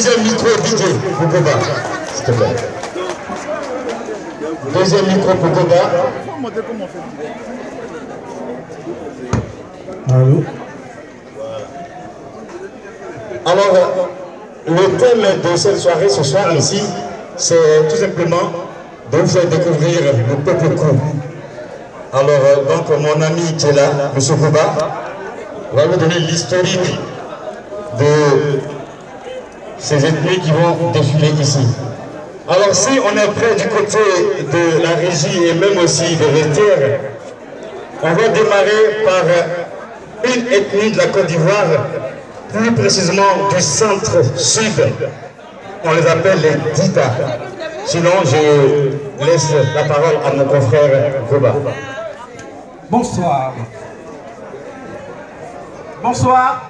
Deuxième micro, DJ, pour Koba, s'il te plaît. Deuxième micro pour Koba. Allô? Alors, le thème de cette soirée ce soir ici, c'est tout simplement de vous faire découvrir le peuple Krou. Alors, donc, mon ami qui est là, M. Koba, va vous donner l'historique de ces ethnies qui vont défiler ici. Alors, si on est près du côté de la régie et même aussi des vestiaires, on va démarrer par une ethnie de la Côte d'Ivoire, plus précisément du centre-sud. On les appelle les Dita. Sinon, je laisse la parole à mon confrère Koba. Bonsoir. Bonsoir.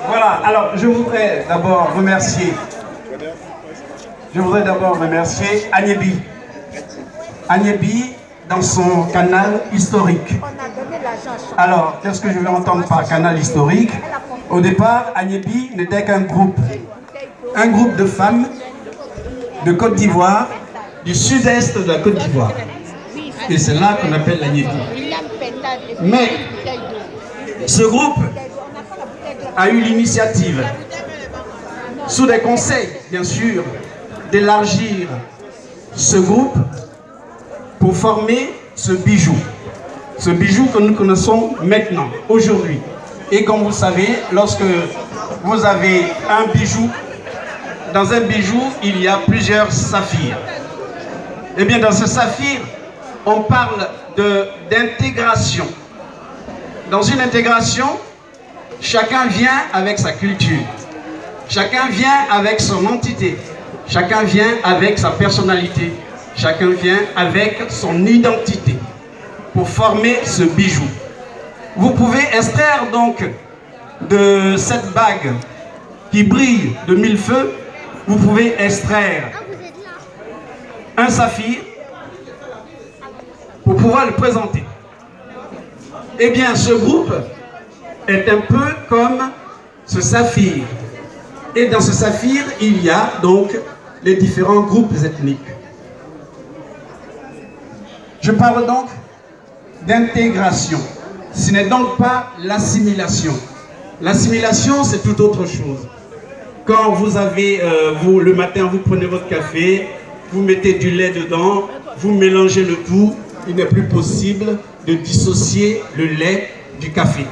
Voilà, alors je voudrais d'abord remercier Agnebi. Agnebi dans son canal historique. Alors, qu'est-ce que je vais entendre par canal historique? Au départ, Agnebi n'était qu'un groupe de femmes de Côte d'Ivoire, du sud-est de la Côte d'Ivoire. Et c'est là qu'on appelle l'Agnebi. Mais ce groupe a eu l'initiative, sous des conseils, bien sûr, d'élargir ce groupe pour former ce bijou que nous connaissons maintenant, aujourd'hui. Et comme vous savez, lorsque vous avez un bijou, dans un bijou, il y a plusieurs saphirs. Et bien dans ce saphir, on parle d'intégration. Dans une intégration, chacun vient avec sa culture, chacun vient avec son entité, chacun vient avec sa personnalité, chacun vient avec son identité pour former ce bijou. Vous pouvez extraire donc de cette bague qui brille de mille feux, vous pouvez extraire un saphir pour pouvoir le présenter. Eh bien, ce groupe est un peu comme ce saphir. Et dans ce saphir, il y a donc les différents groupes ethniques. Je parle donc d'intégration. Ce n'est donc pas l'assimilation. L'assimilation, c'est tout autre chose. Quand vous avez, le matin, vous prenez votre café, vous mettez du lait dedans, vous mélangez le tout, il n'est plus possible de dissocier le lait du café.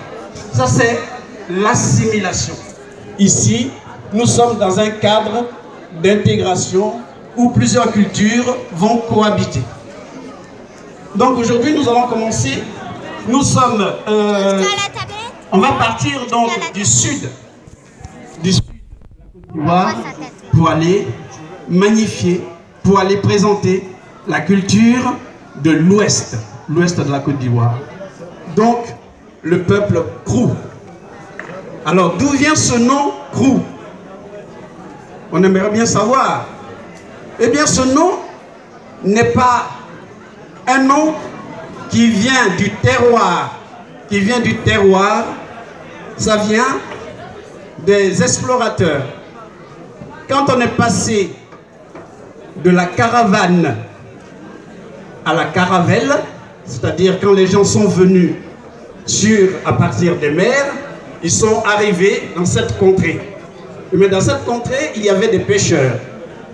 Ça, c'est l'assimilation. Ici, nous sommes dans un cadre d'intégration où plusieurs cultures vont cohabiter. Donc aujourd'hui, nous allons commencer. Nous sommes... on va partir donc du sud de la Côte d'Ivoire pour aller magnifier, pour aller présenter la culture de l'ouest de la Côte d'Ivoire. Donc, le peuple Krou. Alors, d'où vient ce nom Krou? On aimerait bien savoir. Eh bien, ce nom n'est pas un nom qui vient du terroir. Ça vient des explorateurs. Quand on est passé de la caravane à la caravelle, c'est-à-dire quand les gens sont venus à partir des mers, ils sont arrivés dans cette contrée. Mais dans cette contrée, il y avait des pêcheurs.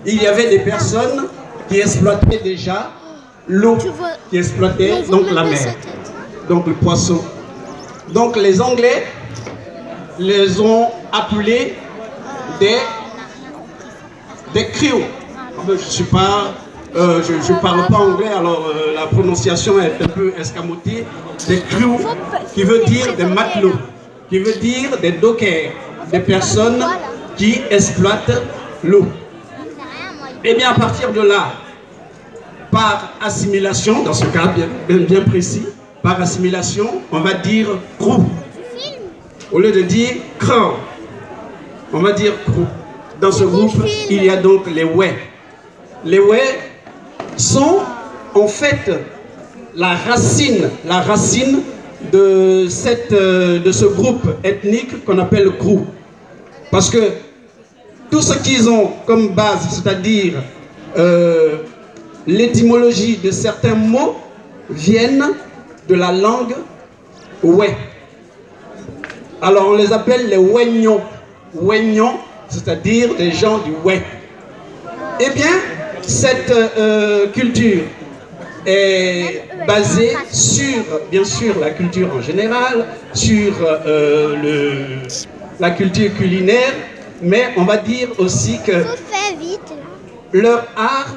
Il y avait des personnes qui exploitaient déjà l'eau, qui exploitaient donc la mer, donc le poisson. Donc les Anglais les ont appelés des crews. Je parle pas anglais, alors la prononciation est un peu escamotée. Des crews, qui veut dire des matelots, qui veut dire des dockers, des personnes qui exploitent l'eau. Et bien à partir de là, par assimilation, dans ce cas bien précis, par assimilation, on va dire Krou. Au lieu de dire Kran, on va dire Krou. Dans ce groupe, il y a donc les Wè. Les Wè sont en fait la racine de ce groupe ethnique qu'on appelle Krou. Parce que tout ce qu'ils ont comme base, c'est-à-dire l'étymologie de certains mots, viennent de la langue Oué. Alors on les appelle les Ouégnons. Ouégnons, c'est-à-dire des gens du Oué. Eh bien, cette culture est basée sur, bien sûr, la culture en général, sur la culture culinaire, mais on va dire aussi que leur art,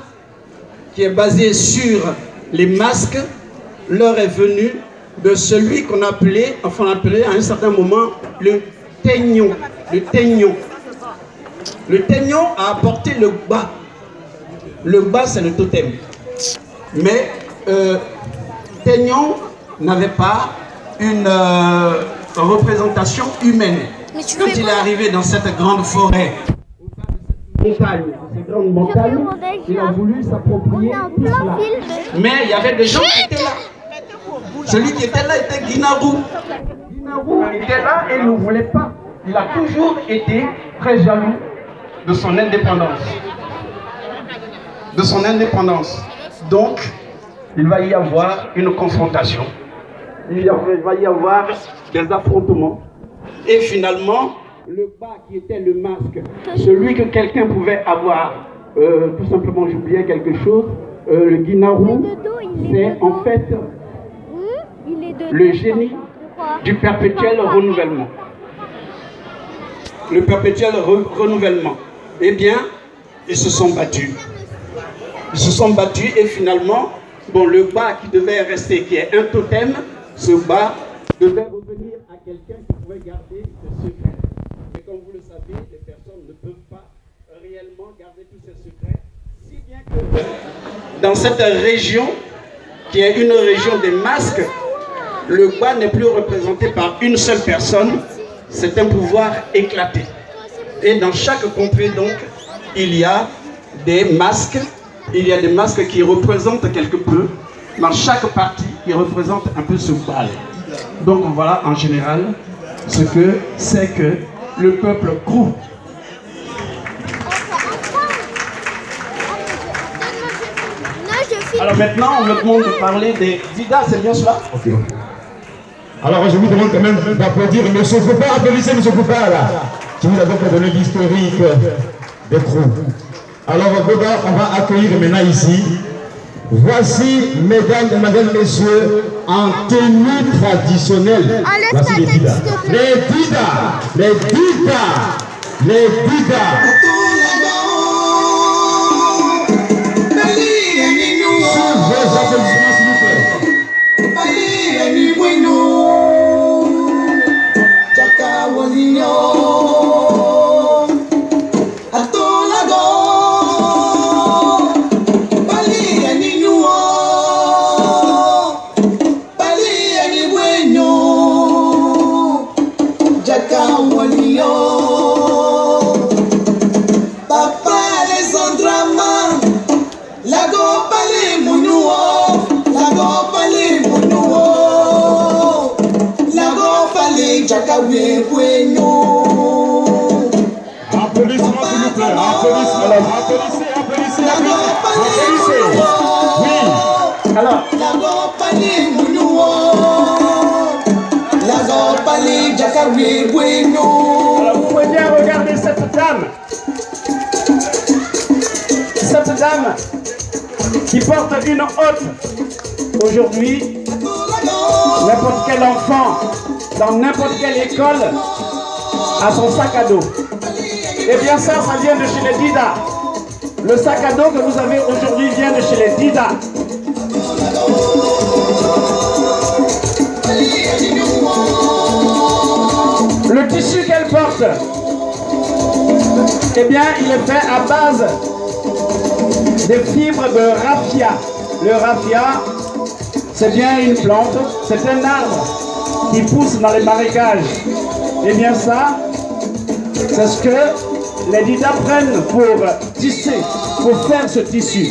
qui est basé sur les masques, leur est venu de celui qu'on appelait, enfin on appelait à un certain moment le Teignon. Le Teignon. Le Teignon a apporté le bas. Le bas, c'est le totem. Mais Teignon n'avait pas une représentation humaine. Quand il est arrivé dans cette grande forêt, montagne, ces grandes montagnes, il a voulu s'approprier tout cela. Mais il y avait des gens qui étaient là. Celui qui était là était Guinarou. Guinarou était là et ne voulait pas. Il a toujours été très jaloux de son indépendance. De son indépendance. Donc, il va y avoir une confrontation. Il va y avoir des affrontements. Et finalement, le bas qui était le masque, celui que quelqu'un pouvait avoir, tout simplement, j'oubliais quelque chose, le Guinarou, c'est en fait le génie du perpétuel renouvellement. Le perpétuel renouvellement. Eh bien, ils se sont battus. Ils se sont battus et finalement, bon, le bas qui devait rester, qui est un totem, ce bas devait revenir à quelqu'un qui pouvait garder ce secret. Et comme vous le savez, les personnes ne peuvent pas réellement garder tous ces secrets, si bien que dans cette région, qui est une région des masques, le bas n'est plus représenté par une seule personne, c'est un pouvoir éclaté. Et dans chaque contrée, donc, il y a des masques. Il y a des masques qui représentent quelque peu, dans chaque partie, qui représente un peu ce bal. Donc voilà en général ce que c'est que le peuple Krou. Alors maintenant, on me demande de parler des Dida, c'est bien cela? Ok. Alors je vous demande quand même d'applaudir M. Foupa, applaudissez M. Foupa là, qui nous a donc donné l'historique des Krou. Alors on va accueillir maintenant ici. Voici, mesdames et messieurs, en tenue traditionnelle. Voici les Dida. Les Dida, les Dida, les Dida. Sous vos applaudissements, s'il vous plaît. Applaudissements s'il vous plaît, applaudissez. Oui. Alors, vous pouvez bien regarder cette dame. Cette dame qui porte une hotte. Aujourd'hui, n'importe quel enfant, dans n'importe quelle école, a son sac à dos. Et bien ça vient de chez les Dida. Le sac à dos que vous avez aujourd'hui vient de chez les Dida. Le tissu qu'elle porte, eh bien, il est fait à base des fibres de raffia. Le raffia, c'est bien une plante, c'est un arbre qui pousse dans les marécages. Et bien ça, c'est ce que les Dida prennent pour tisser, pour faire ce tissu.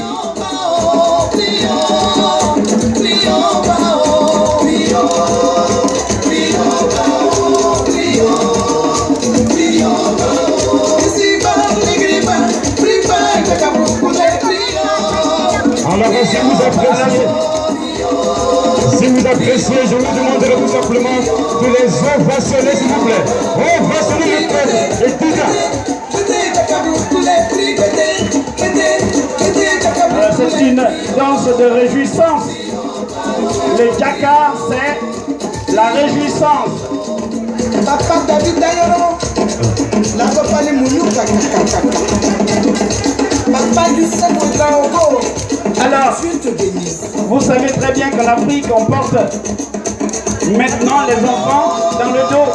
si vous appréciez, je vous demanderai tout simplement de les ovationner, s'il vous plaît. Ovationner le peuple et tout ça. C'est une danse de réjouissance. Les Djaka, c'est la réjouissance. Papa David Dayoro, la papa les mouyouka. Papa Lucien Mondraogo. Alors, vous savez très bien que l'Afrique, on porte maintenant les enfants dans le dos.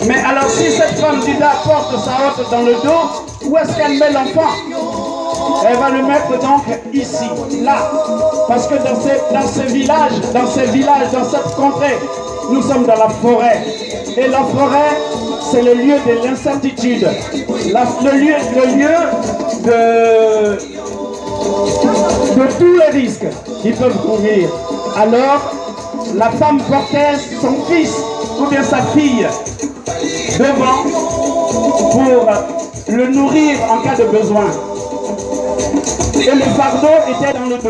Mais alors, si cette femme d'Ida porte sa hotte dans le dos, où est-ce qu'elle met l'enfant? Elle va le mettre donc ici, là. Parce que dans ces villages, dans cette contrée, nous sommes dans la forêt. Et la forêt, c'est le lieu de l'incertitude. Le lieu de tous les risques qui peuvent courir. Alors, la femme portait son fils ou bien sa fille devant pour le nourrir en cas de besoin. Et le fardeau était dans le dos.